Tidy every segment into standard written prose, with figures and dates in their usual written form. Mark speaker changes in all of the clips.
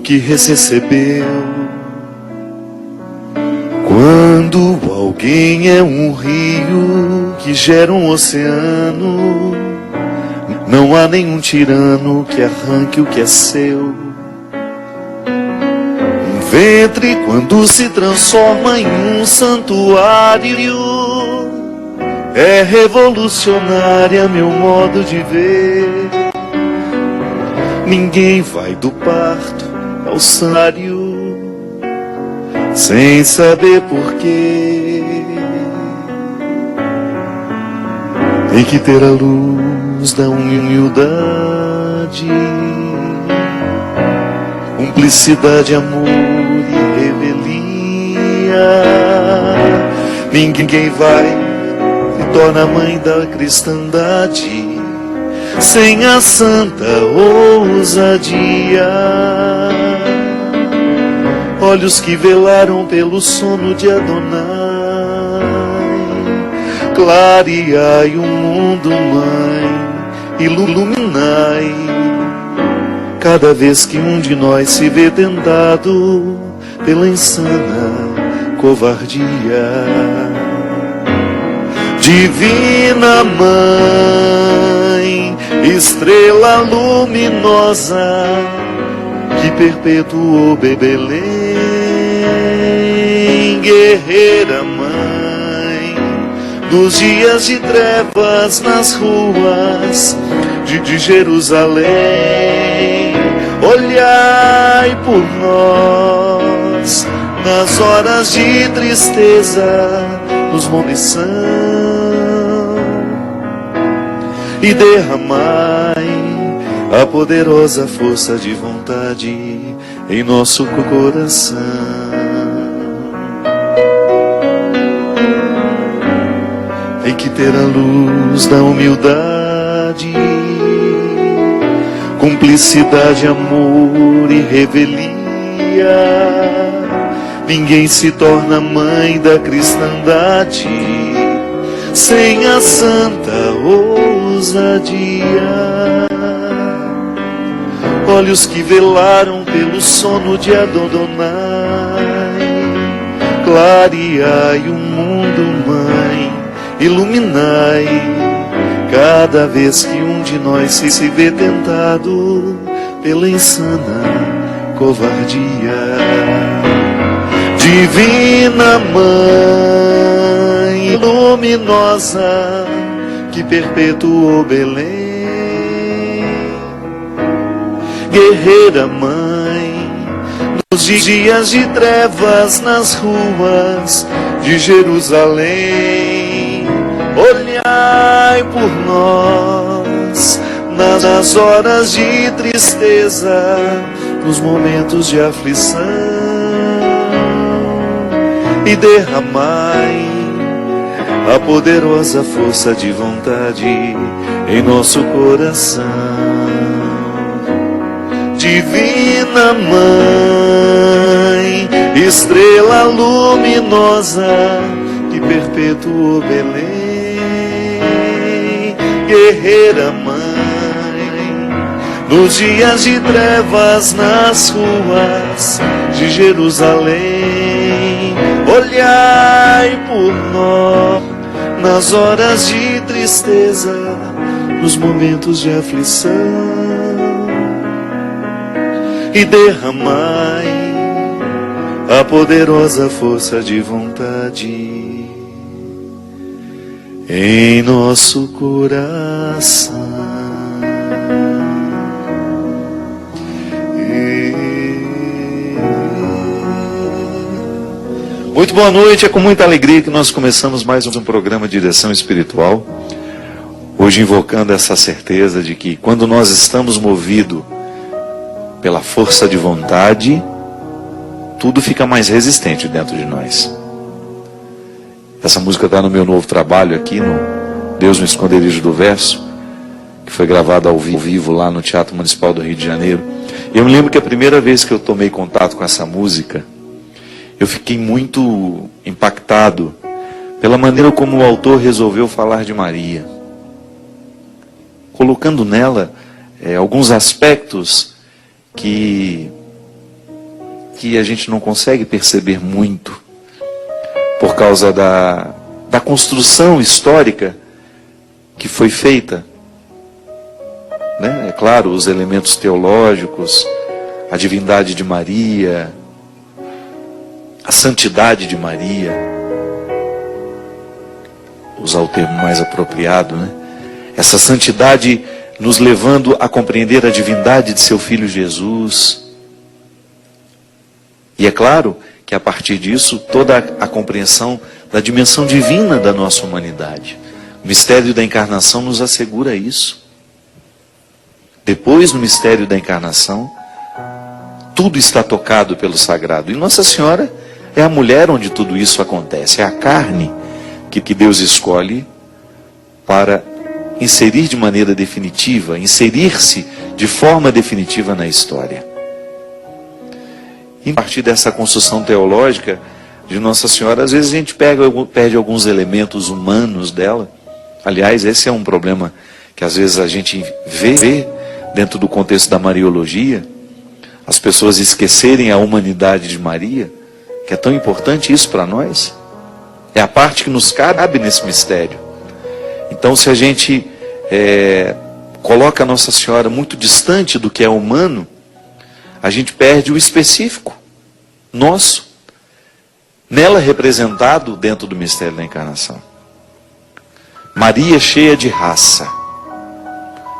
Speaker 1: que recebeu. Quando alguém é um rio que gera um oceano, não há nenhum tirano que arranque o que é seu. Um ventre quando se transforma em um santuário, é revolucionária meu modo de ver. Ninguém vai do parto ao santuário sem saber porquê. Tem que ter a luz da humildade, cumplicidade, amor e revelia. Ninguém vai se torna mãe da cristandade sem a santa ousadia. Olhos que velaram pelo sono de Adonai, clareai o mundo, mãe, iluminai. Cada vez que um de nós se vê tentado pela insana covardia. Divina Mãe, estrela luminosa, que perpetuou Belém. Guerreira Mãe, dos dias de trevas nas ruas de Jerusalém, olhai por nós nas horas de tristeza, nos momentos são, e derramai a poderosa força de vontade em nosso coração. Tem que ter a luz da humildade, cumplicidade, amor e revelia. Ninguém se torna mãe da cristandade sem a santa ousadia. Olhos que velaram pelo sono de Adonai, clareai o mundo, mãe, iluminai. Cada vez que um de nós se vê tentado pela insana covardia. Divina Mãe, luminosa, que perpetuou Belém. Guerreira Mãe, nos dias de trevas nas ruas de Jerusalém, olhai por nós nas horas de tristeza, nos momentos de aflição, e derramai a poderosa força de vontade em nosso coração. Divina Mãe, estrela luminosa, que perpetuou Belém. Guerreira Mãe, nos dias de trevas nas ruas de Jerusalém, olhai por nós nas horas de tristeza, nos momentos de aflição, e derramai a poderosa força de vontade em nosso coração. Muito boa noite, é com muita alegria que nós começamos mais um programa de Direção Espiritual. Hoje invocando essa certeza de que quando nós estamos movidos pela força de vontade, tudo fica mais resistente dentro de nós. Essa música está no meu novo trabalho aqui, no Deus no Esconderijo do Verso, que foi gravado ao vivo lá no Teatro Municipal do Rio de Janeiro. Eu me lembro que a primeira vez que eu tomei contato com essa música, eu fiquei muito impactado pela maneira como o autor resolveu falar de Maria, colocando nela alguns aspectos que que a gente não consegue perceber muito por causa da construção histórica que foi feita, né? É claro, os elementos teológicos, a divindade de Maria, a santidade de Maria, usar o termo mais apropriado, né? Essa santidade nos levando a compreender a divindade de seu Filho Jesus. E é claro que a partir disso, toda a compreensão da dimensão divina da nossa humanidade. O mistério da encarnação nos assegura isso. Depois, no mistério da encarnação, tudo está tocado pelo sagrado. E Nossa Senhora é a mulher onde tudo isso acontece. É a carne que Deus escolhe para inserir de maneira definitiva, inserir-se de forma definitiva na história. E a partir dessa construção teológica de Nossa Senhora, às vezes a gente perde alguns elementos humanos dela. Aliás, esse é um problema que às vezes a gente vê dentro do contexto da Mariologia, as pessoas esquecerem a humanidade de Maria, que é tão importante isso para nós. É a parte que nos cabe nesse mistério. Então, se a gente coloca a Nossa Senhora muito distante do que é humano, a gente perde o específico nosso, nela representado dentro do mistério da encarnação. Maria cheia de raça,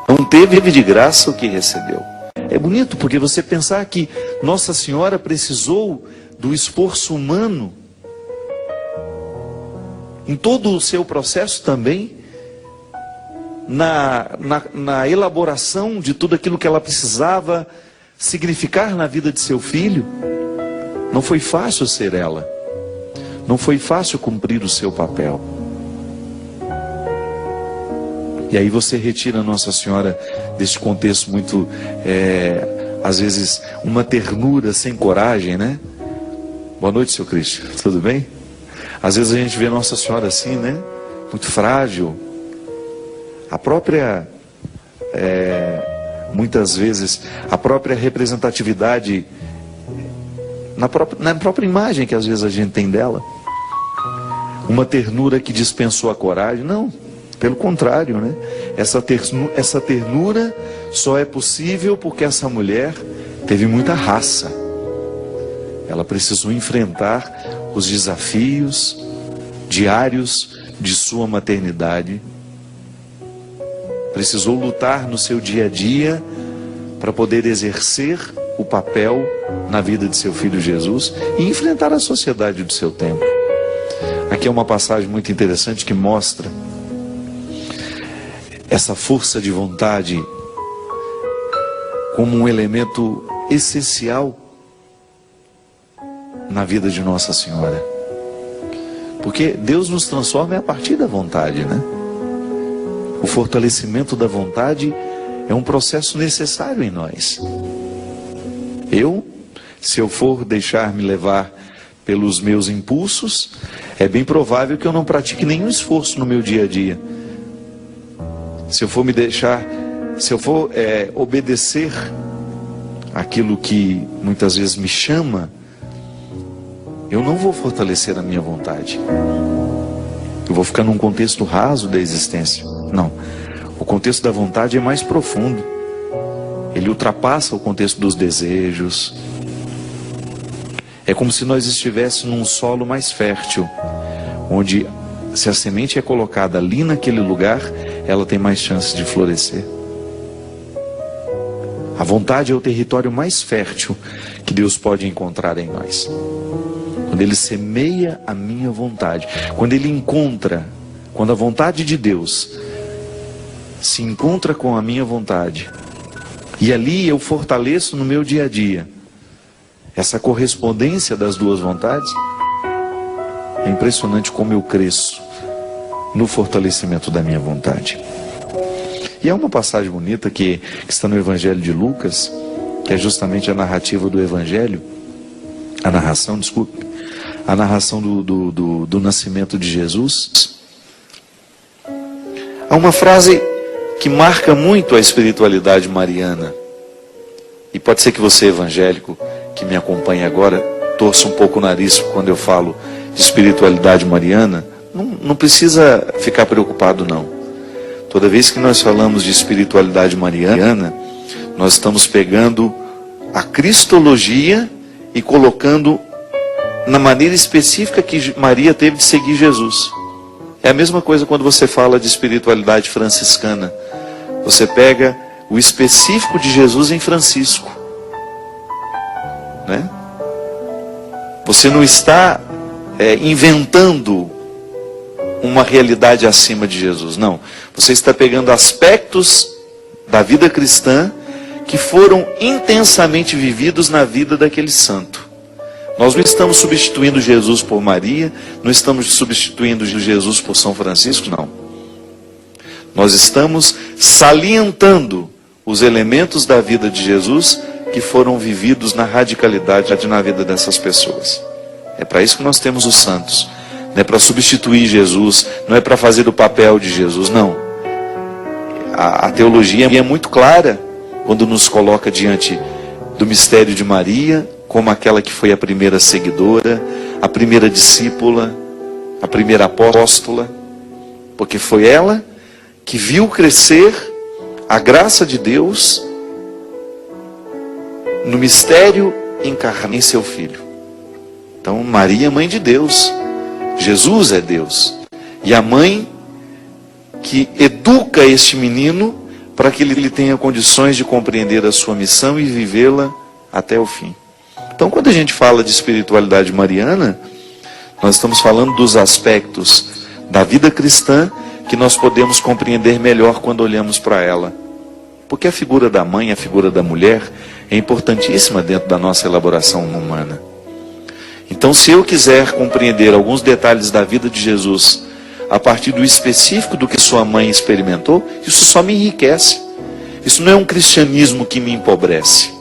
Speaker 1: não teve de graça o que recebeu. É bonito porque você pensar que Nossa Senhora precisou do esforço humano em todo o seu processo também, na elaboração de tudo aquilo que ela precisava significar na vida de seu filho. Não foi fácil ser ela, não foi fácil cumprir o seu papel. E aí você retira Nossa Senhora desse contexto muito, às vezes, uma ternura sem coragem, né? Boa noite, seu Cristo, tudo bem? Às vezes a gente vê Nossa Senhora assim, né? Muito frágil. A própria, muitas vezes, a própria representatividade, na própria imagem que às vezes a gente tem dela. Uma ternura que dispensou a coragem, não. Pelo contrário, né? Essa ternura só é possível porque essa mulher teve muita raça. Ela precisou enfrentar os desafios diários de sua maternidade. Precisou lutar no seu dia a dia para poder exercer o papel na vida de seu filho Jesus e enfrentar a sociedade do seu tempo. Aqui é uma passagem muito interessante que mostra essa força de vontade como um elemento essencial na vida de Nossa Senhora. Porque Deus nos transforma a partir da vontade, né? O fortalecimento da vontade é um processo necessário em nós. Se eu for deixar-me levar pelos meus impulsos, é bem provável que eu não pratique nenhum esforço no meu dia a dia. Se eu for obedecer aquilo que muitas vezes me chama, eu não vou fortalecer a minha vontade. Eu vou ficar num contexto raso da existência. Não. O contexto da vontade é mais profundo. Ele ultrapassa o contexto dos desejos. É como se nós estivéssemos num solo mais fértil, onde se a semente é colocada ali naquele lugar, ela tem mais chances de florescer. A vontade é o território mais fértil que Deus pode encontrar em nós. Quando Ele semeia a minha vontade, quando a vontade de Deus se encontra com a minha vontade, e ali eu fortaleço no meu dia a dia essa correspondência das duas vontades, é impressionante como eu cresço no fortalecimento da minha vontade. E é uma passagem bonita que está no Evangelho de Lucas, que é justamente a narrativa do Evangelho, a narração do nascimento de Jesus. Há uma frase que marca muito a espiritualidade mariana, e pode ser que você, evangélico, que me acompanha agora torça um pouco o nariz quando eu falo de espiritualidade mariana, não precisa ficar preocupado não. Toda vez que nós falamos de espiritualidade mariana, nós estamos pegando a cristologia e colocando na maneira específica que Maria teve de seguir Jesus. É a mesma coisa quando você fala de espiritualidade franciscana. Você pega o específico de Jesus em Francisco, né? Você não está inventando uma realidade acima de Jesus, não. Você está pegando aspectos da vida cristã que foram intensamente vividos na vida daquele santo. Nós não estamos substituindo Jesus por Maria, não estamos substituindo Jesus por São Francisco, não. Nós estamos salientando os elementos da vida de Jesus que foram vividos na radicalidade na vida dessas pessoas. É para isso que nós temos os santos. Não é para substituir Jesus, não é para fazer o papel de Jesus, não. A teologia é muito clara quando nos coloca diante do mistério de Maria, como aquela que foi a primeira seguidora, a primeira discípula, a primeira apóstola, porque foi ela que viu crescer a graça de Deus no mistério encarnado em seu Filho. Então Maria é mãe de Deus, Jesus é Deus, e a mãe que educa este menino para que ele tenha condições de compreender a sua missão e vivê-la até o fim. Então, quando a gente fala de espiritualidade mariana, nós estamos falando dos aspectos da vida cristã que nós podemos compreender melhor quando olhamos para ela. Porque a figura da mãe, a figura da mulher, é importantíssima dentro da nossa elaboração humana. Então, se eu quiser compreender alguns detalhes da vida de Jesus, a partir do específico do que sua mãe experimentou, isso só me enriquece. Isso não é um cristianismo que me empobrece.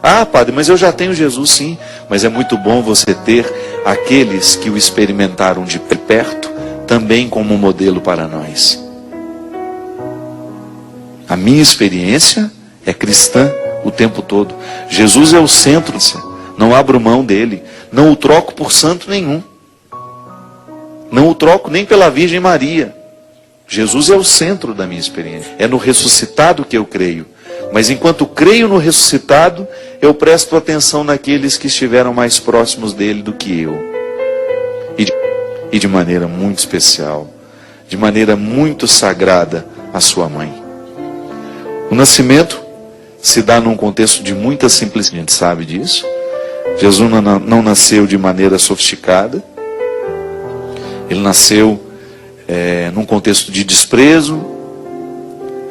Speaker 1: Ah, padre, mas eu já tenho Jesus, sim. Mas é muito bom você ter aqueles que o experimentaram de perto, também como modelo para nós. A minha experiência é cristã o tempo todo. Jesus é o centro, não abro mão dele. Não o troco por santo nenhum. Não o troco nem pela Virgem Maria. Jesus é o centro da minha experiência. É no ressuscitado que eu creio. Mas enquanto creio no ressuscitado, eu presto atenção naqueles que estiveram mais próximos dele do que eu. E de maneira muito especial, de maneira muito sagrada, a sua mãe. O nascimento se dá num contexto de muita simplicidade, a gente sabe disso. Jesus não nasceu de maneira sofisticada. Ele nasceu num contexto de desprezo,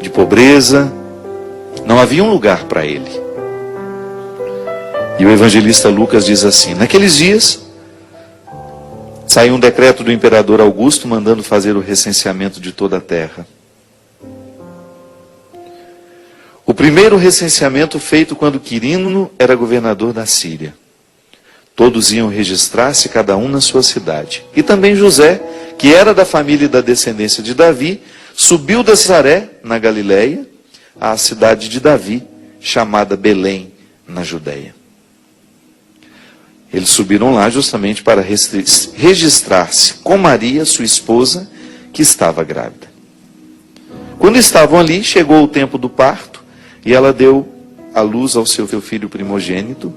Speaker 1: de pobreza. Não havia um lugar para ele. E o evangelista Lucas diz assim: naqueles dias, saiu um decreto do imperador Augusto mandando fazer o recenseamento de toda a terra. O primeiro recenseamento feito quando Quirino era governador da Síria. Todos iam registrar-se, cada um na sua cidade. E também José, que era da família e da descendência de Davi, subiu da Nazaré, na Galileia, à cidade de Davi, chamada Belém, na Judeia. Eles subiram lá justamente para registrar-se com Maria, sua esposa, que estava grávida. Quando estavam ali, chegou o tempo do parto, e ela deu à luz ao seu filho primogênito,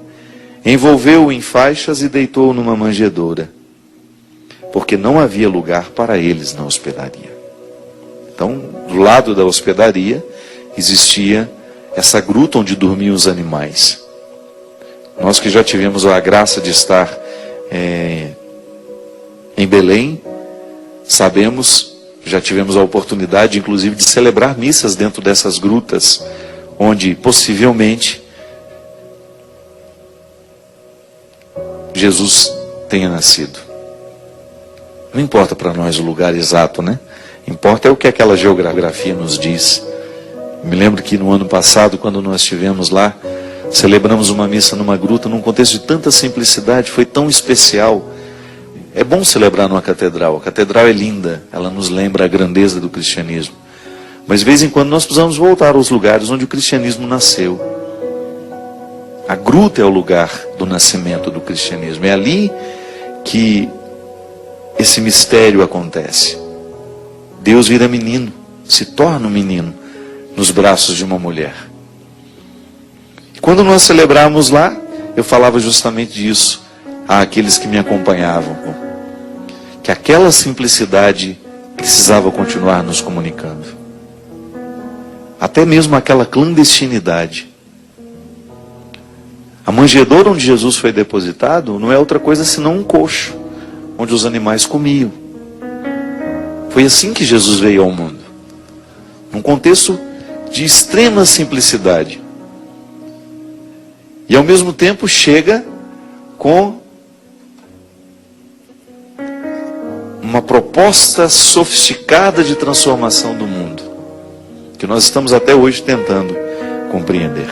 Speaker 1: envolveu-o em faixas e deitou-o numa manjedoura, porque não havia lugar para eles na hospedaria. Então, do lado da hospedaria, existia essa gruta onde dormiam os animais. Nós que já tivemos a graça de estar em Belém, sabemos, já tivemos a oportunidade, inclusive, de celebrar missas dentro dessas grutas, onde possivelmente Jesus tenha nascido. Não importa para nós o lugar exato, né? Importa é o que aquela geografia nos diz. Me lembro que no ano passado, quando nós estivemos lá, celebramos uma missa numa gruta, num contexto de tanta simplicidade, foi tão especial. É bom celebrar numa catedral. A catedral é linda, ela nos lembra a grandeza do cristianismo. Mas de vez em quando nós precisamos voltar aos lugares onde o cristianismo nasceu. A gruta é o lugar do nascimento do cristianismo. É ali que esse mistério acontece. Deus vira menino, se torna um menino nos braços de uma mulher. Quando nós celebramos lá, eu falava justamente disso àqueles que me acompanhavam, que aquela simplicidade precisava continuar nos comunicando. Até mesmo aquela clandestinidade. A manjedoura onde Jesus foi depositado não é outra coisa senão um coxo, onde os animais comiam. Foi assim que Jesus veio ao mundo. Num contexto de extrema simplicidade. E ao mesmo tempo chega com uma proposta sofisticada de transformação do mundo, que nós estamos até hoje tentando compreender.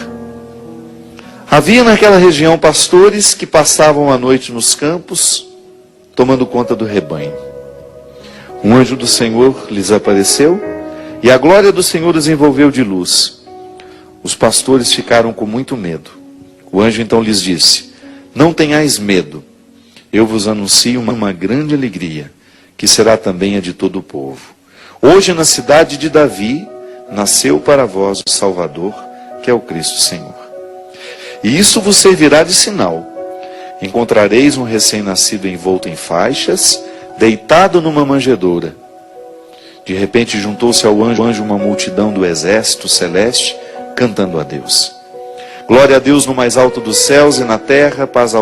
Speaker 1: Havia naquela região pastores que passavam a noite nos campos, tomando conta do rebanho. Um anjo do Senhor lhes apareceu, e a glória do Senhor os envolveu de luz. Os pastores ficaram com muito medo. O anjo então lhes disse: não tenhais medo, eu vos anuncio uma grande alegria, que será também a de todo o povo. Hoje na cidade de Davi, nasceu para vós o Salvador, que é o Cristo Senhor. E isso vos servirá de sinal. Encontrareis um recém-nascido envolto em faixas, deitado numa manjedoura. De repente juntou-se ao anjo uma multidão do exército celeste, cantando a Deus. Glória a Deus no mais alto dos céus, e na terra paz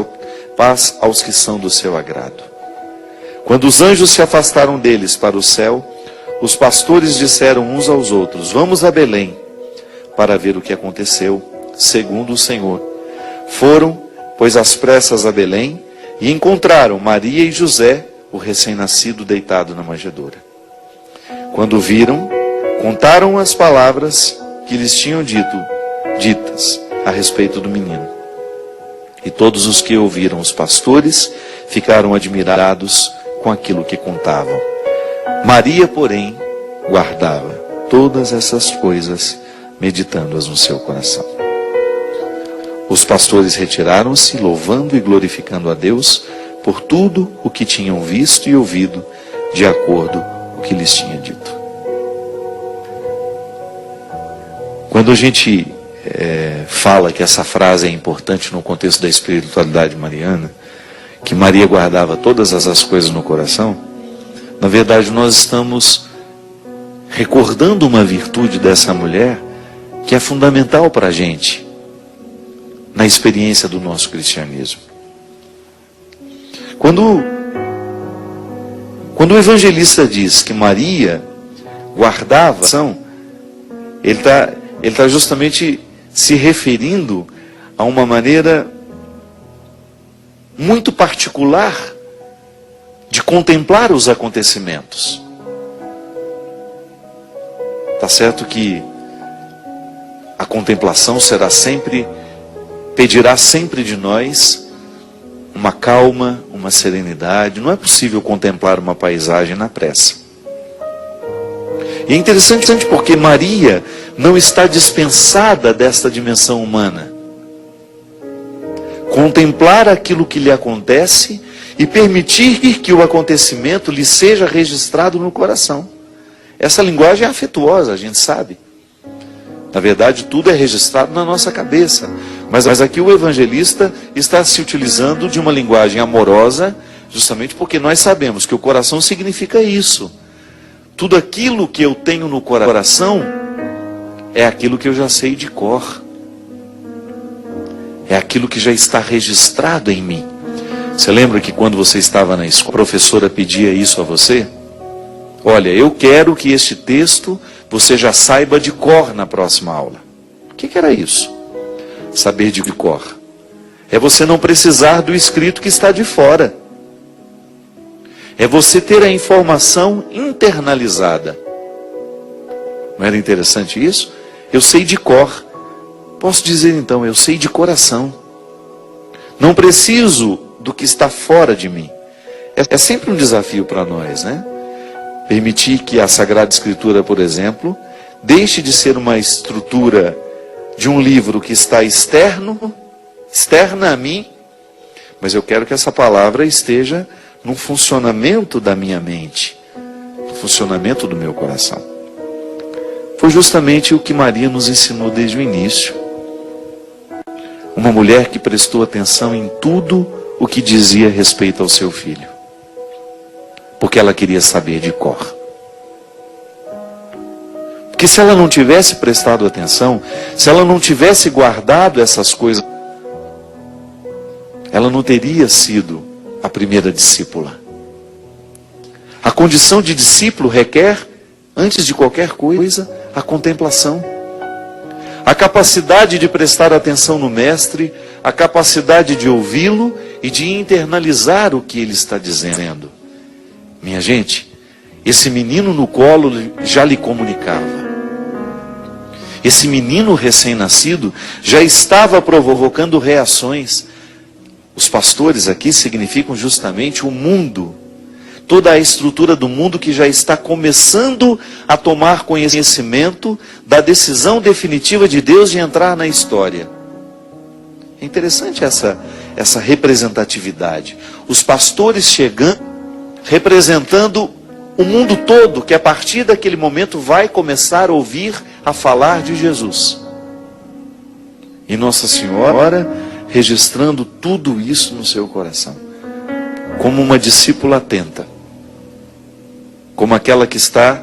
Speaker 1: aos que são do seu agrado. Quando os anjos se afastaram deles para o céu, os pastores disseram uns aos outros: vamos a Belém para ver o que aconteceu, segundo o Senhor. Foram, pois, às pressas a Belém, e encontraram Maria e José, o recém-nascido, deitado na manjedoura. Quando viram, contaram as palavras que lhes tinham ditas a respeito do menino. E todos os que ouviram os pastores ficaram admirados com aquilo que contavam. Maria, porém, guardava todas essas coisas, meditando-as no seu coração. Os pastores retiraram-se, louvando e glorificando a Deus por tudo o que tinham visto e ouvido, de acordo com o que lhes tinha dito. Quando a gente fala que essa frase é importante no contexto da espiritualidade mariana, que Maria guardava todas essas coisas no coração, na verdade nós estamos recordando uma virtude dessa mulher que é fundamental para a gente na experiência do nosso cristianismo. Quando o evangelista diz que Maria guardava, ele está justamente se referindo a uma maneira muito particular de contemplar os acontecimentos. Tá certo que a contemplação pedirá sempre de nós uma calma, uma serenidade. Não é possível contemplar uma paisagem na pressa. E é interessante porque Maria não está dispensada desta dimensão humana. Contemplar aquilo que lhe acontece e permitir que o acontecimento lhe seja registrado no coração. Essa linguagem é afetuosa, a gente sabe. Na verdade, tudo é registrado na nossa cabeça. Mas aqui o evangelista está se utilizando de uma linguagem amorosa, justamente porque nós sabemos que o coração significa isso. Tudo aquilo que eu tenho no coração é aquilo que eu já sei de cor. É aquilo que já está registrado em mim. Você lembra que quando você estava na escola, a professora pedia isso a você? Olha, eu quero que este texto você já saiba de cor na próxima aula. O que era isso? Saber de cor. É você não precisar do escrito que está de fora. É você ter a informação internalizada. Não era interessante isso? Eu sei de cor. Posso dizer então, eu sei de coração. Não preciso do que está fora de mim. É sempre um desafio para nós, né? Permitir que a Sagrada Escritura, por exemplo, deixe de ser uma estrutura de um livro que está externo, externa a mim, mas eu quero que essa palavra esteja no funcionamento da minha mente, no funcionamento do meu coração. Foi justamente o que Maria nos ensinou desde o início. Uma mulher que prestou atenção em tudo o que dizia respeito ao seu filho, porque ela queria saber de cor. Porque se ela não tivesse prestado atenção, se ela não tivesse guardado essas coisas, ela não teria sido a primeira discípula. A condição de discípulo requer, antes de qualquer coisa, a contemplação. A capacidade de prestar atenção no mestre, a capacidade de ouvi-lo e de internalizar o que ele está dizendo. Minha gente, esse menino no colo já lhe comunicava. Esse menino recém-nascido já estava provocando reações. Os pastores aqui significam justamente o mundo. Toda a estrutura do mundo que já está começando a tomar conhecimento da decisão definitiva de Deus de entrar na história. É interessante essa representatividade. Os pastores chegando, representando o mundo todo, que a partir daquele momento vai começar a ouvir a falar de Jesus. E Nossa Senhora registrando tudo isso no seu coração, como uma discípula atenta, como aquela que está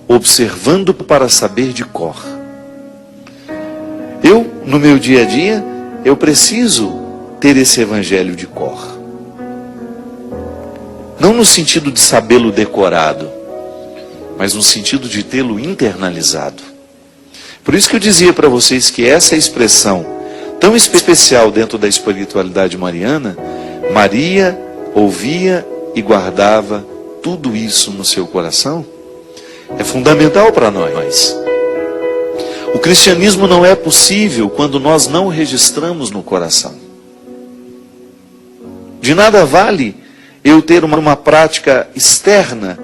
Speaker 1: observando para saber de cor. Eu, no meu dia a dia, eu preciso ter esse evangelho de cor. Não no sentido de sabê-lo decorado, mas no sentido de tê-lo internalizado. Por isso que eu dizia para vocês que essa expressão tão especial dentro da espiritualidade mariana, Maria ouvia e guardava tudo isso no seu coração, é fundamental para nós. O cristianismo não é possível quando nós não registramos no coração. De nada vale eu ter uma prática externa,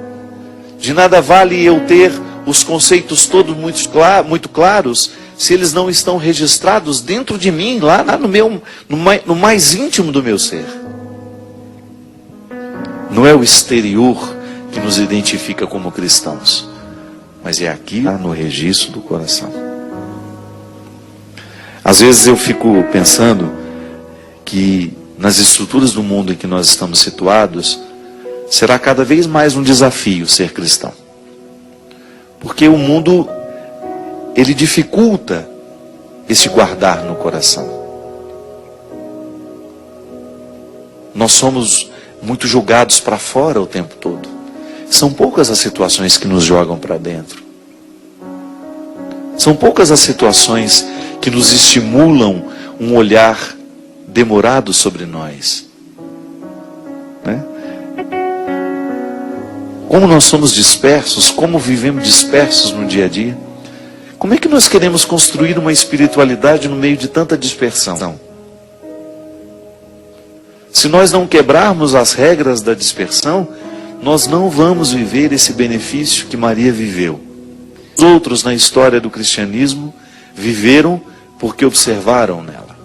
Speaker 1: de nada vale eu ter os conceitos todos muito claros, se eles não estão registrados dentro de mim, lá no mais íntimo do meu ser. Não é o exterior que nos identifica como cristãos, mas é aqui no registro do coração. Às vezes eu fico pensando que nas estruturas do mundo em que nós estamos situados, será cada vez mais um desafio ser cristão. Porque o mundo, ele dificulta esse guardar no coração. Nós somos muito jogados para fora o tempo todo. São poucas as situações que nos jogam para dentro. São poucas as situações que nos estimulam um olhar demorado sobre nós. Né? Como nós somos dispersos, como vivemos dispersos no dia a dia. Como é que nós queremos construir uma espiritualidade no meio de tanta dispersão? Se nós não quebrarmos as regras da dispersão, nós não vamos viver esse benefício que Maria viveu. Os outros na história do cristianismo viveram porque observaram nela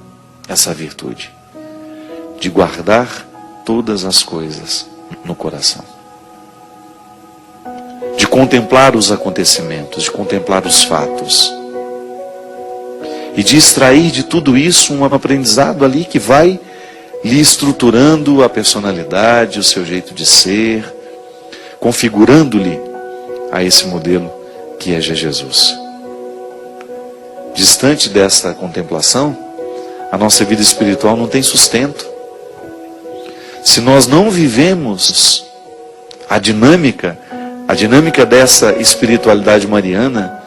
Speaker 1: essa virtude de guardar todas as coisas no coração, de contemplar os acontecimentos, de contemplar os fatos e de extrair de tudo isso um aprendizado ali que vai lhe estruturando a personalidade, o seu jeito de ser, configurando-lhe a esse modelo que é Jesus. Distante dessa contemplação, a nossa vida espiritual não tem sustento. Se nós não vivemos a dinâmica dessa espiritualidade mariana,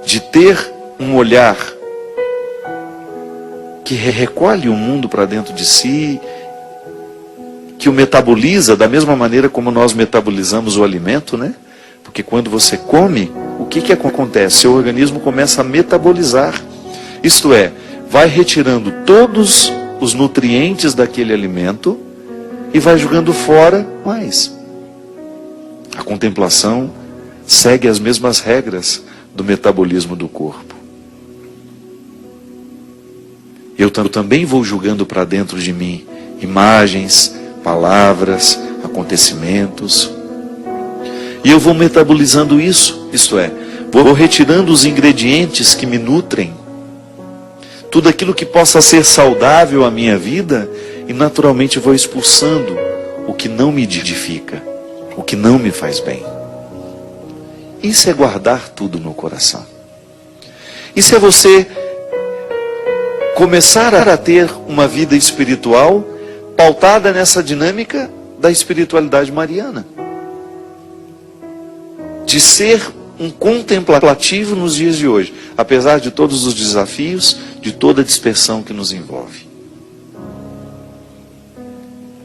Speaker 1: de ter um olhar que recolhe o mundo para dentro de si, que o metaboliza da mesma maneira como nós metabolizamos o alimento, né? Porque quando você come, o que acontece? Seu organismo começa a metabolizar. Isto é, vai retirando todos os nutrientes daquele alimento e vai jogando fora mais. A contemplação segue as mesmas regras do metabolismo do corpo. eu também vou julgando para dentro de mim imagens, palavras, acontecimentos. E eu vou metabolizando isso, isto é, vou retirando os ingredientes que me nutrem, tudo aquilo que possa ser saudável à minha vida, e naturalmente vou expulsando o que não me edifica, o que não me faz bem. Isso é guardar tudo no coração. Isso é você começar a ter uma vida espiritual pautada nessa dinâmica da espiritualidade mariana. De ser um contemplativo nos dias de hoje, apesar de todos os desafios, de toda a dispersão que nos envolve.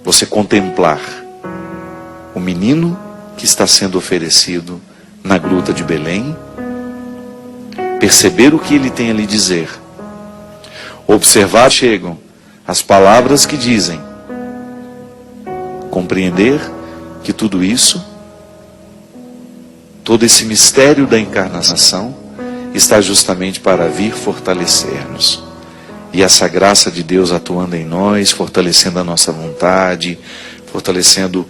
Speaker 1: Você contemplar o menino que está sendo oferecido na gruta de Belém, perceber o que ele tem a lhe dizer, observar, chegam as palavras que dizem, compreender que tudo isso, todo esse mistério da encarnação, está justamente para vir fortalecer-nos. E essa graça de Deus atuando em nós, fortalecendo a nossa vontade, fortalecendo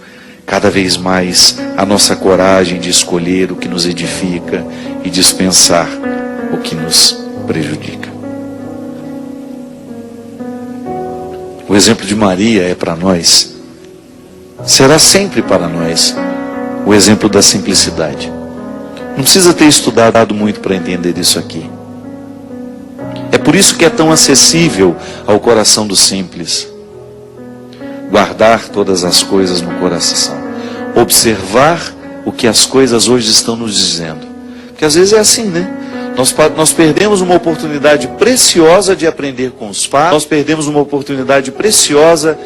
Speaker 1: cada vez mais a nossa coragem de escolher o que nos edifica e dispensar o que nos prejudica. O exemplo de Maria é para nós, será sempre para nós, o exemplo da simplicidade. Não precisa ter estudado muito para entender isso aqui. É por isso que é tão acessível ao coração do simples. Guardar todas as coisas no coração. Observar o que as coisas hoje estão nos dizendo. Porque às vezes é assim, né? Nós perdemos uma oportunidade preciosa de aprender com os pais. Nós perdemos uma oportunidade preciosa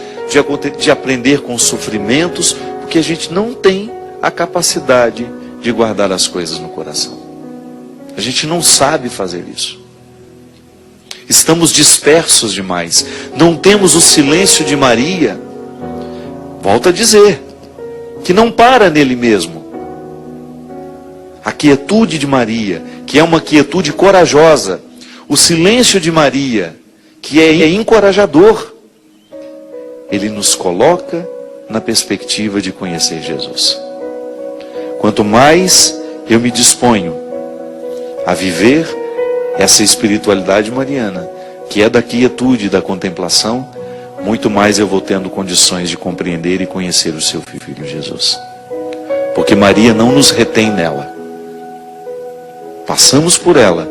Speaker 1: de aprender com os sofrimentos. Porque a gente não tem a capacidade de guardar as coisas no coração. A gente não sabe fazer isso. Estamos dispersos demais. Não temos o silêncio de Maria. Volto a dizer, que não para nele mesmo. A quietude de Maria, que é uma quietude corajosa. O silêncio de Maria, que é encorajador. Ele nos coloca na perspectiva de conhecer Jesus. Quanto mais eu me disponho a viver essa espiritualidade mariana, que é da quietude, da contemplação, muito mais eu vou tendo condições de compreender e conhecer o seu Filho Jesus. Porque Maria não nos retém nela. Passamos por ela,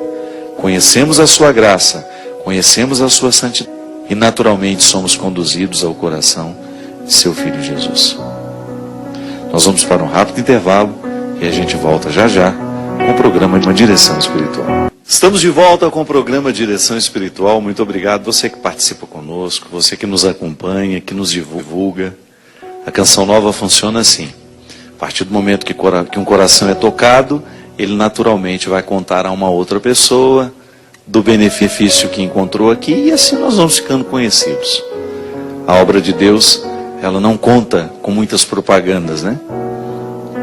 Speaker 1: conhecemos a sua graça, conhecemos a sua santidade e naturalmente somos conduzidos ao coração de seu Filho Jesus. Nós vamos para um rápido intervalo e a gente volta já já com o programa de uma direção espiritual. Estamos de volta com o programa Direção Espiritual. Muito obrigado, você que participa conosco, você que nos acompanha, que nos divulga. A Canção Nova funciona assim. A partir do momento que um coração é tocado, ele naturalmente vai contar a uma outra pessoa do benefício que encontrou aqui, e assim nós vamos ficando conhecidos. A obra de Deus, ela não conta com muitas propagandas, né?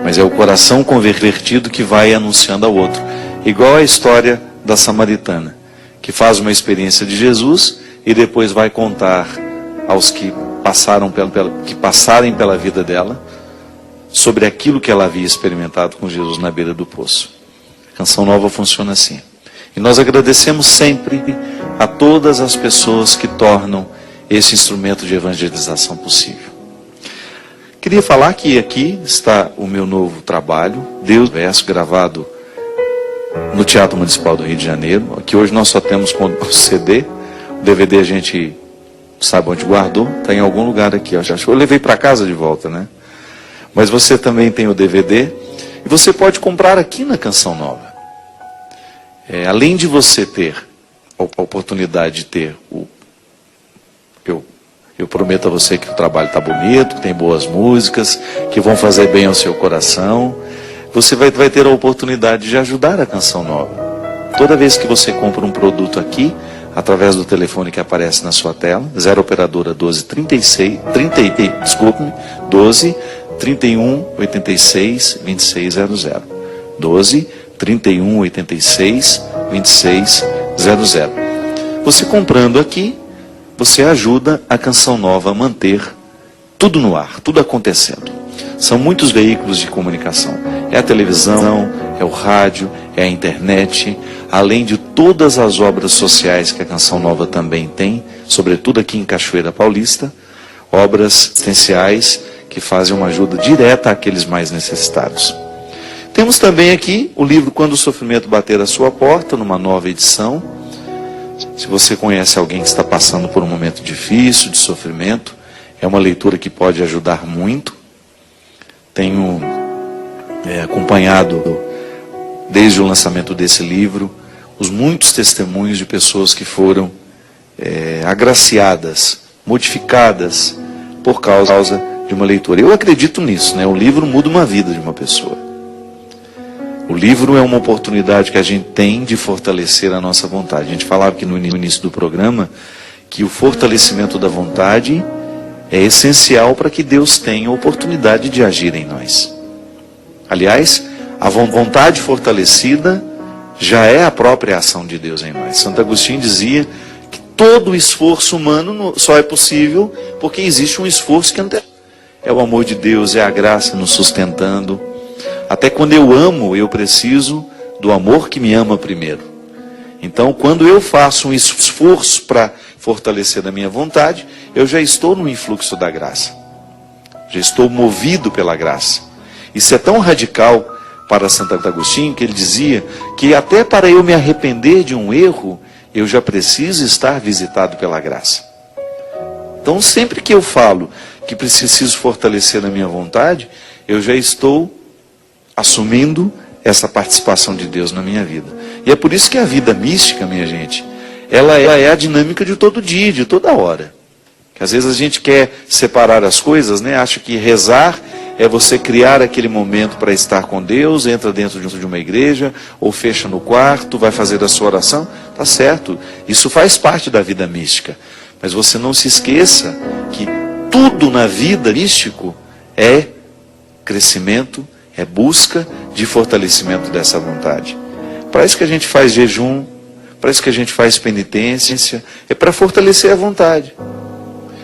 Speaker 1: Mas é o coração convertido que vai anunciando ao outro. Igual a história da samaritana, que faz uma experiência de Jesus e depois vai contar aos que passarem pela vida dela sobre aquilo que ela havia experimentado com Jesus na beira do poço. A Canção Nova funciona assim. E nós agradecemos sempre a todas as pessoas que tornam esse instrumento de evangelização possível. Queria falar que aqui está o meu novo trabalho, Deus Verso, gravado no Teatro Municipal do Rio de Janeiro. Aqui hoje nós só temos o CD, o DVD a gente sabe onde guardou, está em algum lugar aqui. Acho que eu levei para casa de volta, né? Mas você também tem o DVD e você pode comprar aqui na Canção Nova. Além de você ter a oportunidade de ter eu prometo a você que o trabalho está bonito, que tem boas músicas, que vão fazer bem ao seu coração. Você vai ter a oportunidade de ajudar a Canção Nova. Toda vez que você compra um produto aqui, através do telefone que aparece na sua tela, 0 operadora 12 31 86 2600. 12 31 86 2600. Você comprando aqui, você ajuda a Canção Nova a manter tudo no ar, tudo acontecendo. São muitos veículos de comunicação. É a televisão, é o rádio, é a internet, além de todas as obras sociais que a Canção Nova também tem, sobretudo aqui em Cachoeira Paulista, obras assistenciais que fazem uma ajuda direta àqueles mais necessitados. Temos também aqui o livro Quando o Sofrimento Bater à Sua Porta, numa nova edição. Se você conhece alguém que está passando por um momento difícil, de sofrimento, é uma leitura que pode ajudar muito. Tenho acompanhado, desde o lançamento desse livro, os muitos testemunhos de pessoas que foram agraciadas, modificadas por causa de uma leitura. Eu acredito nisso, né? O livro muda uma vida de uma pessoa. O livro é uma oportunidade que a gente tem de fortalecer a nossa vontade. A gente falava aqui no início do programa que o fortalecimento da vontade é essencial para que Deus tenha a oportunidade de agir em nós. Aliás, a vontade fortalecida já é a própria ação de Deus em nós. Santo Agostinho dizia que todo o esforço humano só é possível porque existe um esforço que antecede. É o amor de Deus, é a graça nos sustentando. Até quando eu amo, eu preciso do amor que me ama primeiro. Então, quando eu faço um esforço para fortalecer a minha vontade, eu já estou no influxo da graça. Já estou movido pela graça. Isso é tão radical para Santo Agostinho que ele dizia que até para eu me arrepender de um erro, eu já preciso estar visitado pela graça. Então, sempre que eu falo que preciso fortalecer a minha vontade, eu já estou assumindo essa participação de Deus na minha vida. E é por isso que a vida mística, minha gente, ela é a dinâmica de todo dia, de toda hora. Que às vezes a gente quer separar as coisas, né? Acha que rezar é você criar aquele momento para estar com Deus, entra dentro de uma igreja, ou fecha no quarto, vai fazer a sua oração. Tá certo, isso faz parte da vida mística. Mas você não se esqueça que tudo na vida místico é crescimento, é busca de fortalecimento dessa vontade. Para isso que a gente faz jejum, para isso que a gente faz penitência, é para fortalecer a vontade.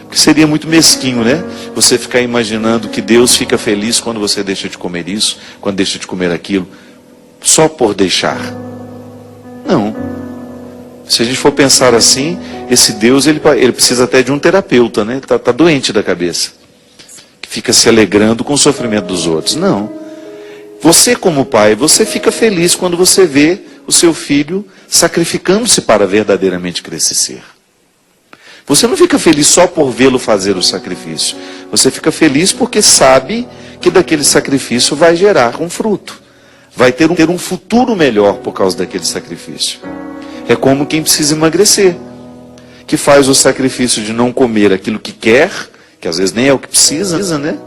Speaker 1: Porque seria muito mesquinho, né? Você ficar imaginando que Deus fica feliz quando você deixa de comer isso, quando deixa de comer aquilo, só por deixar. Não. Se a gente for pensar assim, esse Deus, ele precisa até de um terapeuta, né? Tá doente da cabeça. Que fica se alegrando com o sofrimento dos outros. Não. Você como pai, você fica feliz quando você vê o seu filho sacrificando-se para verdadeiramente crescer. Você não fica feliz só por vê-lo fazer o sacrifício. Você fica feliz porque sabe que daquele sacrifício vai gerar um fruto. Vai ter um futuro melhor por causa daquele sacrifício. É como quem precisa emagrecer, que faz o sacrifício de não comer aquilo que quer, que às vezes nem é o que precisa, né?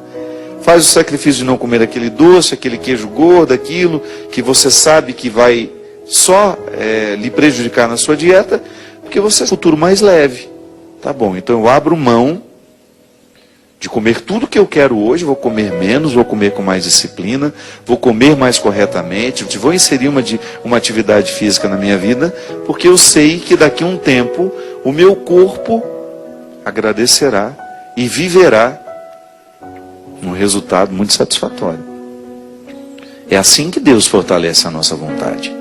Speaker 1: Faz o sacrifício de não comer aquele doce, aquele queijo gordo, aquilo que você sabe que vai só lhe prejudicar na sua dieta, porque você tem um futuro mais leve. Tá bom, então eu abro mão de comer tudo que eu quero hoje, vou comer menos, vou comer com mais disciplina, vou comer mais corretamente, vou inserir uma atividade física na minha vida, porque eu sei que daqui a um tempo o meu corpo agradecerá e viverá um resultado muito satisfatório. É assim que Deus fortalece a nossa vontade.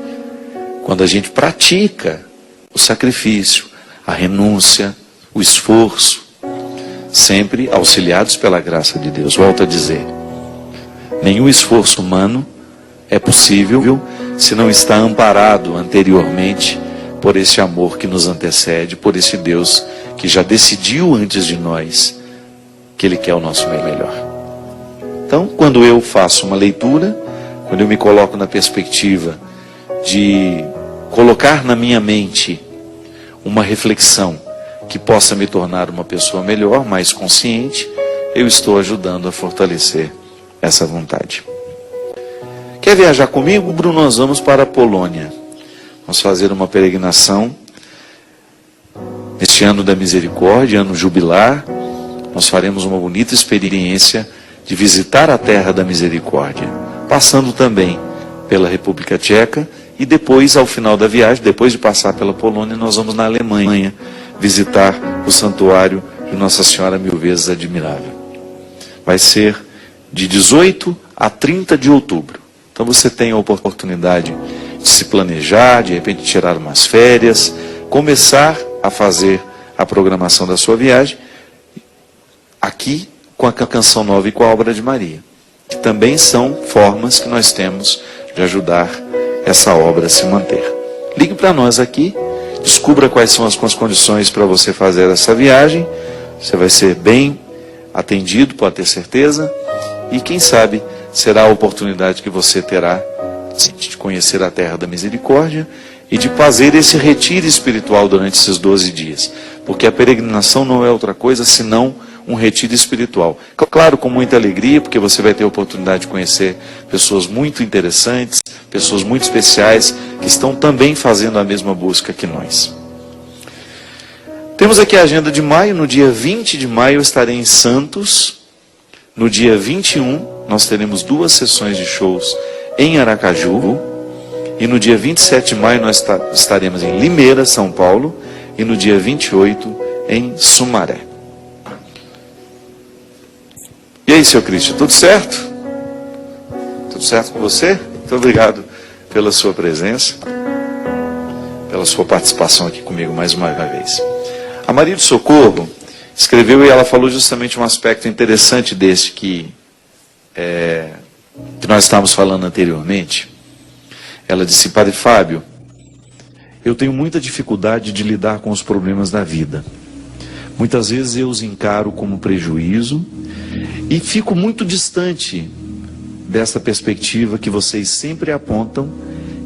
Speaker 1: Quando a gente pratica o sacrifício, a renúncia, o esforço, sempre auxiliados pela graça de Deus. Volto a dizer, nenhum esforço humano é possível se não está amparado anteriormente por esse amor que nos antecede, por esse Deus que já decidiu antes de nós que Ele quer o nosso melhor. Então, quando eu faço uma leitura, quando eu me coloco na perspectiva de colocar na minha mente uma reflexão que possa me tornar uma pessoa melhor, mais consciente, eu estou ajudando a fortalecer essa vontade. Quer viajar comigo, Bruno? Nós vamos para a Polônia. Vamos fazer uma peregrinação neste ano da misericórdia, ano jubilar. Nós faremos uma bonita experiência de visitar a terra da misericórdia, passando também pela República Tcheca e depois, ao final da viagem, depois de passar pela Polônia, nós vamos na Alemanha visitar o santuário de Nossa Senhora Mil Vezes Admirável. Vai ser de 18 a 30 de outubro. Então você tem a oportunidade de se planejar, de repente tirar umas férias, começar a fazer a programação da sua viagem aqui com a Canção Nova e com a Obra de Maria, que também são formas que nós temos de ajudar essa obra a se manter. Ligue para nós aqui, descubra quais são as condições para você fazer essa viagem. Você vai ser bem atendido, pode ter certeza, e quem sabe será a oportunidade que você terá de conhecer a Terra da Misericórdia e de fazer esse retiro espiritual durante esses 12 dias, porque a peregrinação não é outra coisa senão um retiro espiritual. Claro, com muita alegria, porque você vai ter a oportunidade de conhecer pessoas muito interessantes, pessoas muito especiais, que estão também fazendo a mesma busca que nós. Temos aqui a agenda de maio. No dia 20 de maio eu estarei em Santos. No dia 21 nós teremos 2 sessões de shows em Aracaju. E no dia 27 de maio nós estaremos em Limeira, São Paulo. E no dia 28 em Sumaré. E aí, seu Cristian, tudo certo? Tudo certo com você? Muito obrigado pela sua presença, pela sua participação aqui comigo mais uma vez. A Maria do Socorro escreveu e ela falou justamente um aspecto interessante desse que nós estávamos falando anteriormente. Ela disse: Padre Fábio, eu tenho muita dificuldade de lidar com os problemas da vida. Muitas vezes eu os encaro como prejuízo e fico muito distante dessa perspectiva que vocês sempre apontam,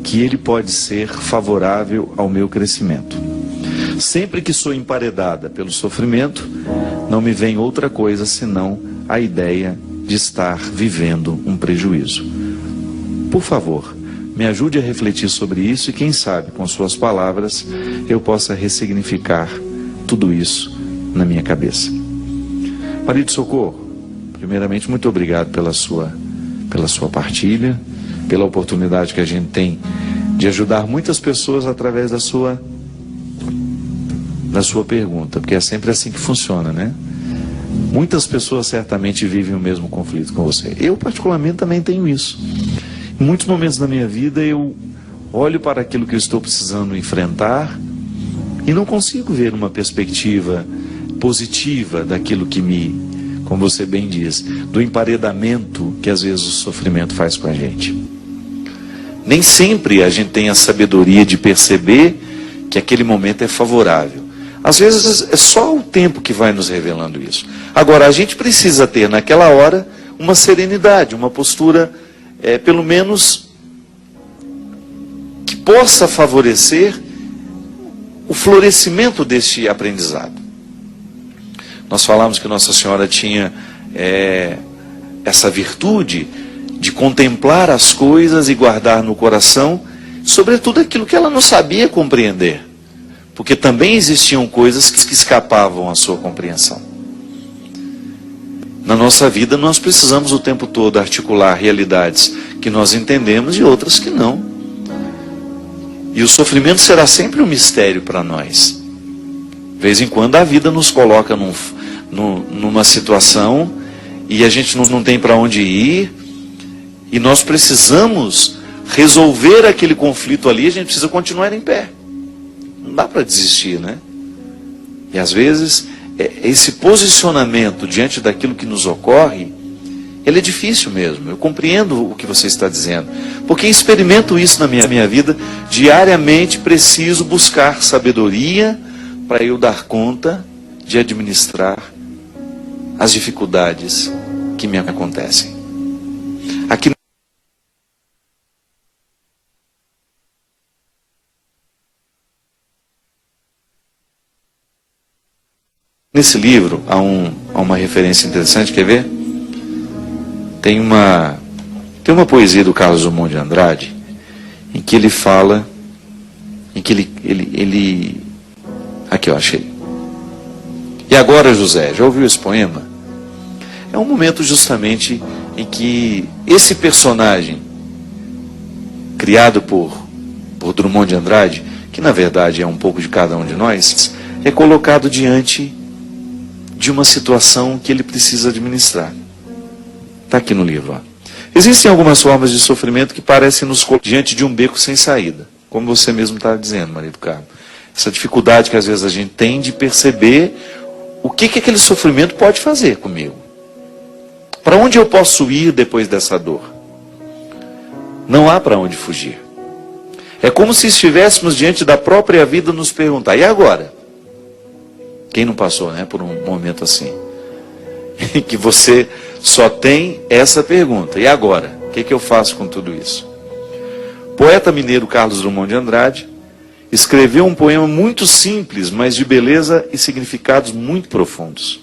Speaker 1: que ele pode ser favorável ao meu crescimento. Sempre que sou emparedada pelo sofrimento, não me vem outra coisa senão a ideia de estar vivendo um prejuízo. Por favor, me ajude a refletir sobre isso e quem sabe, com suas palavras, eu possa ressignificar tudo isso na minha cabeça. Maria do Socorro, primeiramente, muito obrigado pela sua partilha, pela oportunidade que a gente tem de ajudar muitas pessoas através da sua pergunta, porque é sempre assim que funciona, né? Muitas pessoas certamente vivem o mesmo conflito com você. Eu, particularmente, também tenho isso. Em muitos momentos da minha vida, eu olho para aquilo que eu estou precisando enfrentar e não consigo ver uma perspectiva positiva daquilo que como você bem diz, do emparedamento que às vezes o sofrimento faz com a gente. Nem sempre a gente tem a sabedoria de perceber que aquele momento é favorável. Às vezes é só o tempo que vai nos revelando isso. Agora, a gente precisa ter naquela hora uma serenidade, uma postura, pelo menos, que possa favorecer o florescimento deste aprendizado. Nós falamos que Nossa Senhora tinha essa virtude de contemplar as coisas e guardar no coração, sobretudo aquilo que ela não sabia compreender. Porque também existiam coisas que escapavam à sua compreensão. Na nossa vida nós precisamos o tempo todo articular realidades que nós entendemos e outras que não. E o sofrimento será sempre um mistério para nós. De vez em quando a vida nos coloca numa situação e a gente não tem para onde ir. E nós precisamos resolver aquele conflito ali, a gente precisa continuar em pé. Não dá para desistir, né? E às vezes, esse posicionamento diante daquilo que nos ocorre, ele é difícil mesmo. Eu compreendo o que você está dizendo. Porque experimento isso na minha vida. Diariamente preciso buscar sabedoria para eu dar conta de administrar as dificuldades que me acontecem. Aqui nesse livro há uma referência interessante, quer ver? Tem uma poesia do Carlos Drummond de Andrade, em que ele fala, em que ele aqui eu achei. E agora, José, já ouviu esse poema? É um momento justamente em que esse personagem, criado por Drummond de Andrade, que na verdade é um pouco de cada um de nós, é colocado diante de uma situação que ele precisa administrar. Está aqui no livro. Ó. Existem algumas formas de sofrimento que parecem nos colocar diante de um beco sem saída. Como você mesmo está dizendo, Maria do Carmo. Essa dificuldade que às vezes a gente tem de perceber o que aquele sofrimento pode fazer comigo. Para onde eu posso ir depois dessa dor? Não há para onde fugir. É como se estivéssemos diante da própria vida nos perguntar, e agora? Quem não passou, né, por um momento assim? Em que você só tem essa pergunta, e agora? O que eu faço com tudo isso? O poeta mineiro Carlos Drummond de Andrade escreveu um poema muito simples, mas de beleza e significados muito profundos.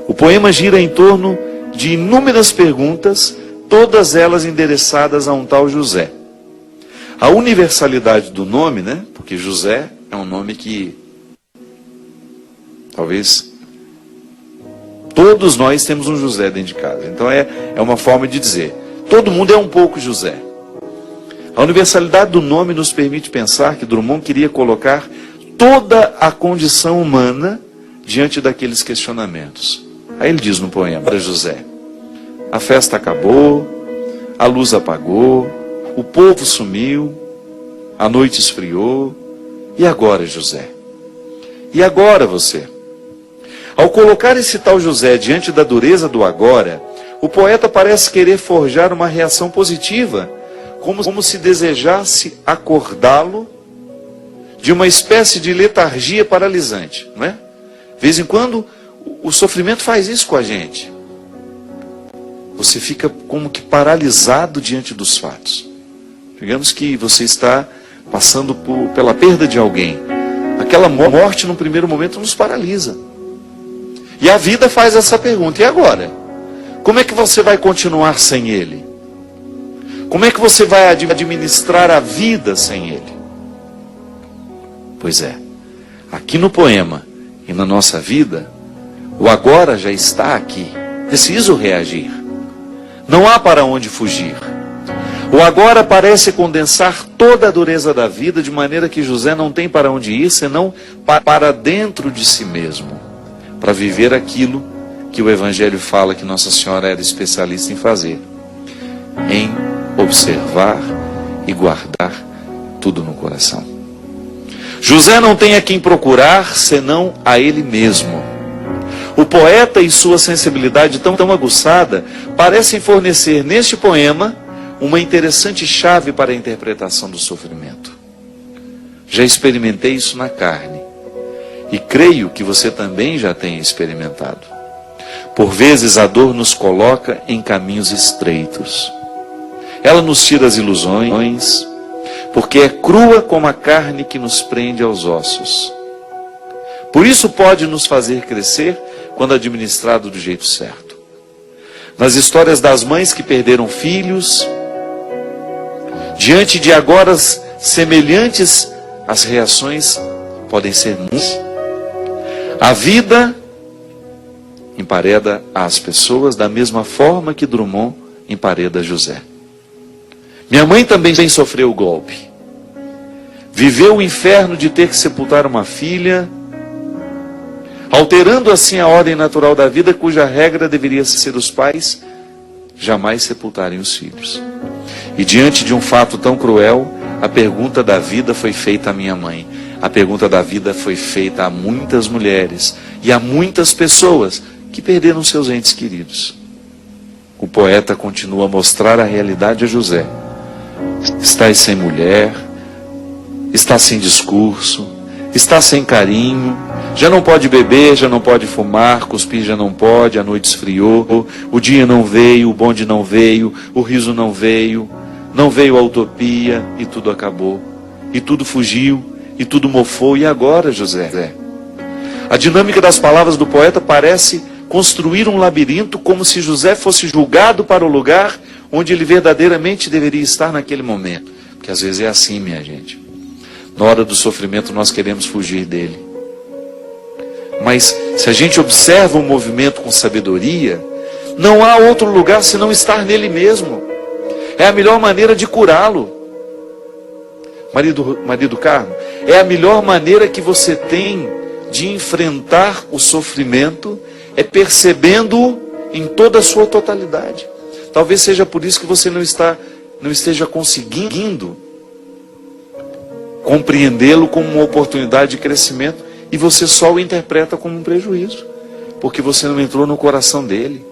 Speaker 1: O poema gira em torno de inúmeras perguntas, todas elas endereçadas a um tal José. A universalidade do nome, né? Porque José é um nome que talvez todos nós temos um José dentro de casa. Então é uma forma de dizer, todo mundo é um pouco José. A universalidade do nome nos permite pensar que Drummond queria colocar toda a condição humana diante daqueles questionamentos. Aí ele diz no poema para José, a festa acabou, a luz apagou, o povo sumiu, a noite esfriou, e agora, José? E agora você? Ao colocar esse tal José diante da dureza do agora, o poeta parece querer forjar uma reação positiva, como se desejasse acordá-lo de uma espécie de letargia paralisante, não é? De vez em quando, o sofrimento faz isso com a gente. Você fica como que paralisado diante dos fatos. Digamos que você está passando pela perda de alguém. Aquela morte, num primeiro momento, nos paralisa. E a vida faz essa pergunta, e agora? Como é que você vai continuar sem ele? Como é que você vai administrar a vida sem ele? Pois é, aqui no poema e na nossa vida, o agora já está aqui. Preciso reagir. Não há para onde fugir. O agora parece condensar toda a dureza da vida, de maneira que José não tem para onde ir, senão para dentro de si mesmo, para viver aquilo que o Evangelho fala que Nossa Senhora era especialista em fazer, em observar e guardar tudo no coração. José não tem a quem procurar, senão a ele mesmo. O poeta e sua sensibilidade tão aguçada parecem fornecer neste poema uma interessante chave para a interpretação do sofrimento. Já experimentei isso na carne, e creio que você também já tenha experimentado. Por vezes a dor nos coloca em caminhos estreitos. Ela nos tira as ilusões, porque é crua como a carne que nos prende aos ossos. Por isso pode nos fazer crescer quando administrado do jeito certo. Nas histórias das mães que perderam filhos, diante de agora semelhantes, as reações podem ser muitas. A vida empareda as pessoas da mesma forma que Drummond empareda José. Minha mãe também sofreu o golpe. Viveu o inferno de ter que sepultar uma filha, alterando assim a ordem natural da vida, cuja regra deveria ser os pais jamais sepultarem os filhos. E diante de um fato tão cruel, a pergunta da vida foi feita à minha mãe. A pergunta da vida foi feita a muitas mulheres e a muitas pessoas que perderam seus entes queridos. O poeta continua a mostrar a realidade a José. Estás sem mulher, está sem discurso, está sem carinho, já não pode beber, já não pode fumar, cuspir já não pode, a noite esfriou, o dia não veio, o bonde não veio, o riso não veio a utopia e tudo acabou, e tudo fugiu, e tudo mofou, e agora, José? A dinâmica das palavras do poeta parece construir um labirinto como se José fosse julgado para o lugar onde ele verdadeiramente deveria estar naquele momento. Porque às vezes é assim, minha gente. Na hora do sofrimento nós queremos fugir dele. Mas se a gente observa o movimento com sabedoria, não há outro lugar senão estar nele mesmo. É a melhor maneira de curá-lo. Marido Carmo, é a melhor maneira que você tem de enfrentar o sofrimento é percebendo-o em toda a sua totalidade. Talvez seja por isso que você não esteja conseguindo compreendê-lo como uma oportunidade de crescimento e você só o interpreta como um prejuízo, porque você não entrou no coração dele.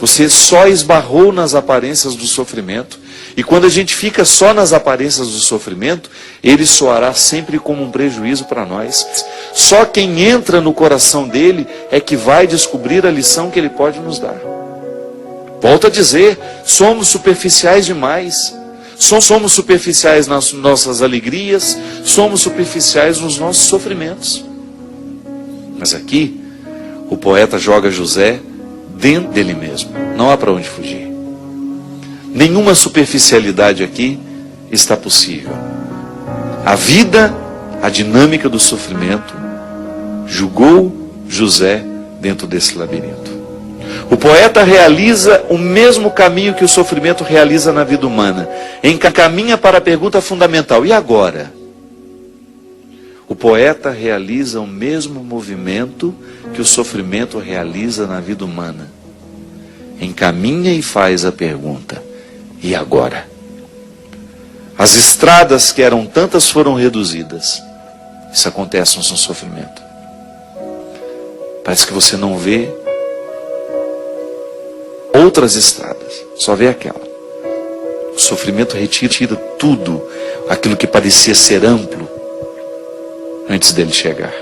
Speaker 1: Você só esbarrou nas aparências do sofrimento. E quando a gente fica só nas aparências do sofrimento, ele soará sempre como um prejuízo para nós. Só quem entra no coração dele é que vai descobrir a lição que ele pode nos dar. Volto a dizer, somos superficiais demais. Somos superficiais nas nossas alegrias, somos superficiais nos nossos sofrimentos. Mas aqui, o poeta joga José dentro dele mesmo. Não há para onde fugir. Nenhuma superficialidade aqui está possível. A vida, a dinâmica do sofrimento, julgou José dentro desse labirinto. O poeta realiza o mesmo caminho que o sofrimento realiza na vida humana. Encaminha para a pergunta fundamental: e agora? O poeta realiza o mesmo movimento que o sofrimento realiza na vida humana. Encaminha e faz a pergunta: e agora? As estradas que eram tantas foram reduzidas. Isso acontece no seu sofrimento. Parece que você não vê outras estradas, só vê aquela. O sofrimento retira tudo aquilo que parecia ser amplo antes dele chegar.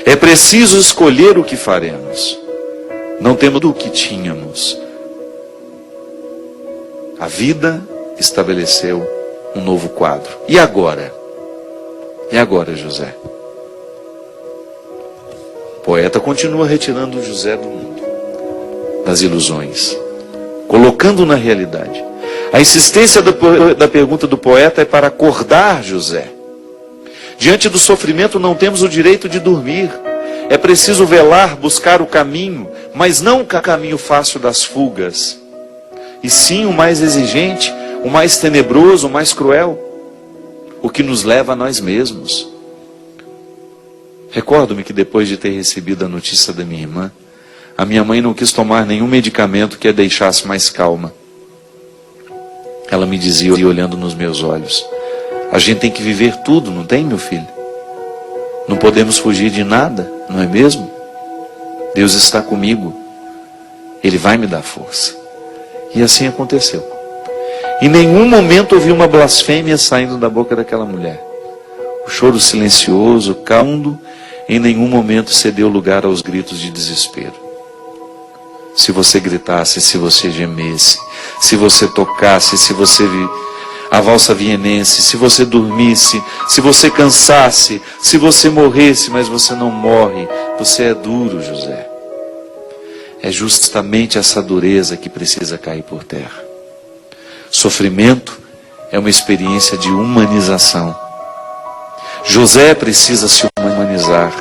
Speaker 1: É preciso escolher o que faremos. Não temos do que tínhamos. A vida estabeleceu um novo quadro. E agora? E agora, José? O poeta continua retirando José do mundo, das ilusões, colocando na realidade. A insistência da pergunta do poeta é para acordar José. Diante do sofrimento não temos o direito de dormir. É preciso velar, buscar o caminho, mas não o caminho fácil das fugas, e sim o mais exigente, o mais tenebroso, o mais cruel, o que nos leva a nós mesmos. Recordo-me que depois de ter recebido a notícia da minha irmã, a minha mãe não quis tomar nenhum medicamento que a deixasse mais calma. Ela me dizia, olhando nos meus olhos: a gente tem que viver tudo, não tem, meu filho? Não podemos fugir de nada, não é mesmo? Deus está comigo. Ele vai me dar força. E assim aconteceu. Em nenhum momento ouvi uma blasfêmia saindo da boca daquela mulher. O choro silencioso, calmo, em nenhum momento cedeu lugar aos gritos de desespero. Se você gritasse, se você gemesse, se você tocasse, se você a valsa vienense, se você dormisse, se você cansasse, se você morresse, mas você não morre, você é duro, José. É justamente essa dureza que precisa cair por terra. Sofrimento é uma experiência de humanização. José precisa se humanizar.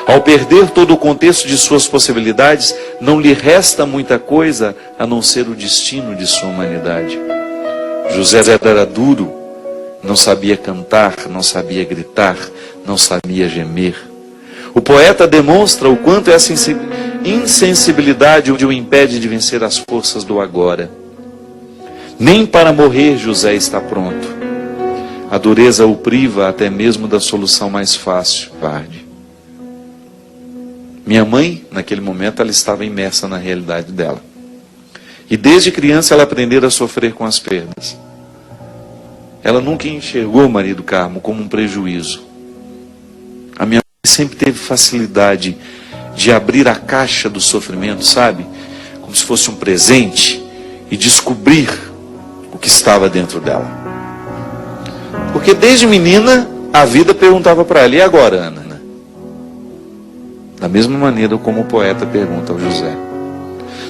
Speaker 1: Ao perder todo o contexto de suas possibilidades, não lhe resta muita coisa a não ser o destino de sua humanidade. José era duro, não sabia cantar, não sabia gritar, não sabia gemer. O poeta demonstra o quanto essa insensibilidade o impede de vencer as forças do agora. Nem para morrer José está pronto. A dureza o priva até mesmo da solução mais fácil, tarde. Minha mãe, naquele momento, ela estava imersa na realidade dela. E desde criança ela aprendeu a sofrer com as perdas. Ela nunca enxergou o marido Carmo como um prejuízo. A minha mãe sempre teve facilidade de abrir a caixa do sofrimento, sabe? Como se fosse um presente, e descobrir o que estava dentro dela. Porque desde menina, a vida perguntava para ela: e agora, Ana? Da mesma maneira como o poeta pergunta ao José.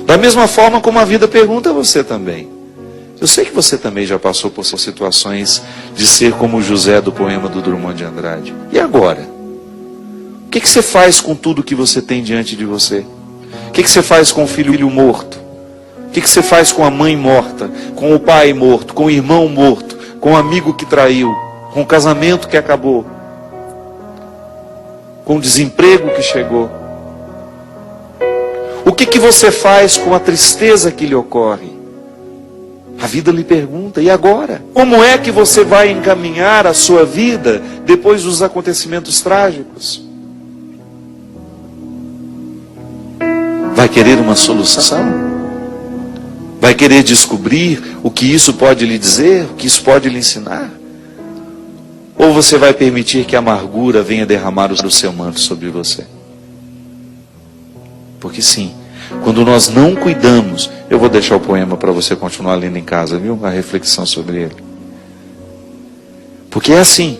Speaker 1: Da mesma forma como a vida pergunta a você também. Eu sei que você também já passou por situações de ser como o José do poema do Drummond de Andrade. E agora? O que você faz com tudo que você tem diante de você? O que você faz com o filho morto? O que você faz com a mãe morta? Com o pai morto? Com o irmão morto? Com o amigo que traiu? Com o casamento que acabou? com o desemprego que chegou? O que você faz com a tristeza que lhe ocorre? A vida lhe pergunta, e agora? Como é que você vai encaminhar a sua vida depois dos acontecimentos trágicos? Vai querer uma solução? Vai querer descobrir o que isso pode lhe dizer, o que isso pode lhe ensinar? Ou você vai permitir que a amargura venha derramar o seu manto sobre você? Porque sim, quando nós não cuidamos, eu vou deixar o poema para você continuar lendo em casa, viu? A reflexão sobre ele. Porque é assim,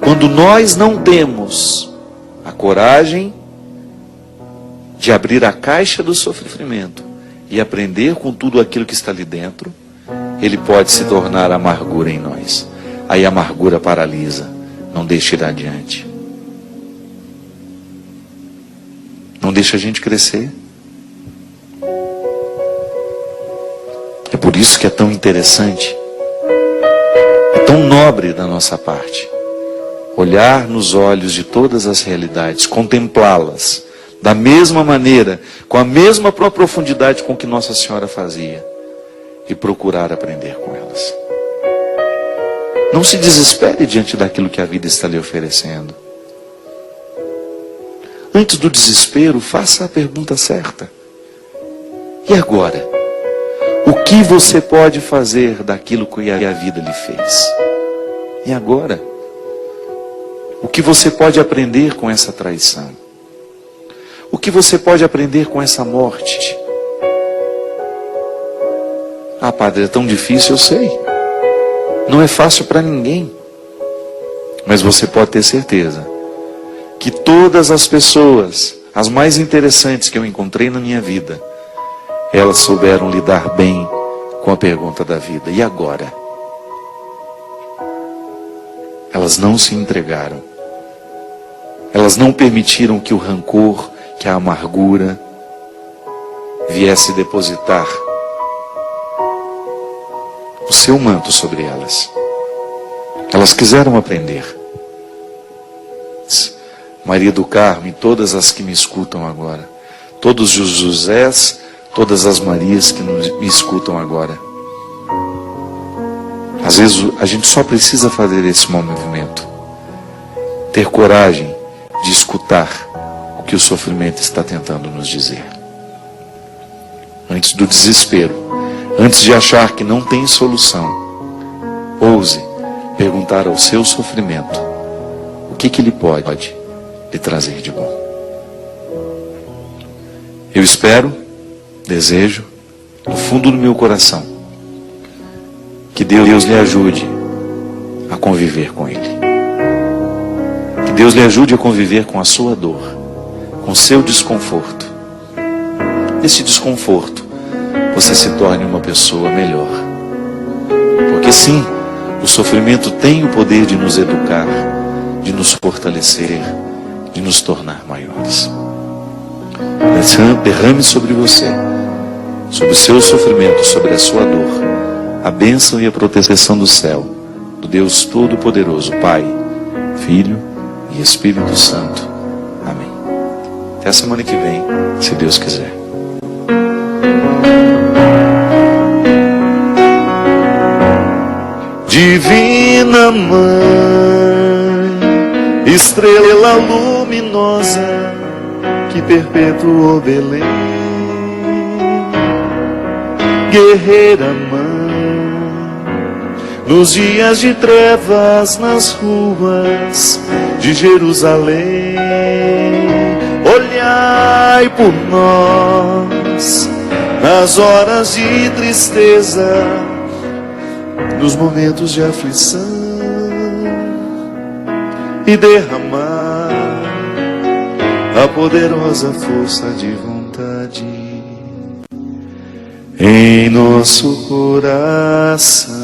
Speaker 1: quando nós não temos a coragem de abrir a caixa do sofrimento e aprender com tudo aquilo que está ali dentro, ele pode se tornar amargura em nós. Aí a amargura paralisa, não deixa ir adiante. Não deixa a gente crescer. É por isso que é tão interessante, é tão nobre da nossa parte, olhar nos olhos de todas as realidades, contemplá-las, da mesma maneira, com a mesma profundidade com que Nossa Senhora fazia, e procurar aprender com elas. Não se desespere diante daquilo que a vida está lhe oferecendo. Antes do desespero, faça a pergunta certa. E agora? O que você pode fazer daquilo que a vida lhe fez? E agora? O que você pode aprender com essa traição? O que você pode aprender com essa morte? Ah, padre, é tão difícil, eu sei. Não é fácil para ninguém. Mas você pode ter certeza que todas as pessoas, as mais interessantes que eu encontrei na minha vida, elas souberam lidar bem com a pergunta da vida. E agora? Elas não se entregaram. Elas não permitiram que o rancor, que a amargura viesse depositar o seu manto sobre elas. Elas quiseram aprender. Maria do Carmo e todas as que me escutam agora, todos os Josés, todas as Marias que me escutam agora, às vezes a gente só precisa fazer esse movimento, ter coragem de escutar o que o sofrimento está tentando nos dizer. Antes do desespero, antes de achar que não tem solução, ouse perguntar ao seu sofrimento o que ele pode lhe trazer de bom. Eu espero, desejo, no fundo do meu coração, que Deus lhe ajude a conviver com Ele. Que Deus lhe ajude a conviver com a sua dor, com o seu desconforto. Nesse desconforto, você se torne uma pessoa melhor. Porque sim, o sofrimento tem o poder de nos educar, de nos fortalecer, de nos tornar maiores. Derrame sobre você, sobre o seu sofrimento, sobre a sua dor, a bênção e a proteção do céu, do Deus Todo-Poderoso, Pai, Filho e Espírito Santo. Amém. Até a semana que vem, se Deus quiser. Divina Mãe, estrela luminosa que perpetuou Belém, guerreira Mãe, nos dias de trevas nas ruas de Jerusalém, olhai por nós nas horas de tristeza, nos momentos de aflição, e derramar a poderosa força de vontade em nosso coração.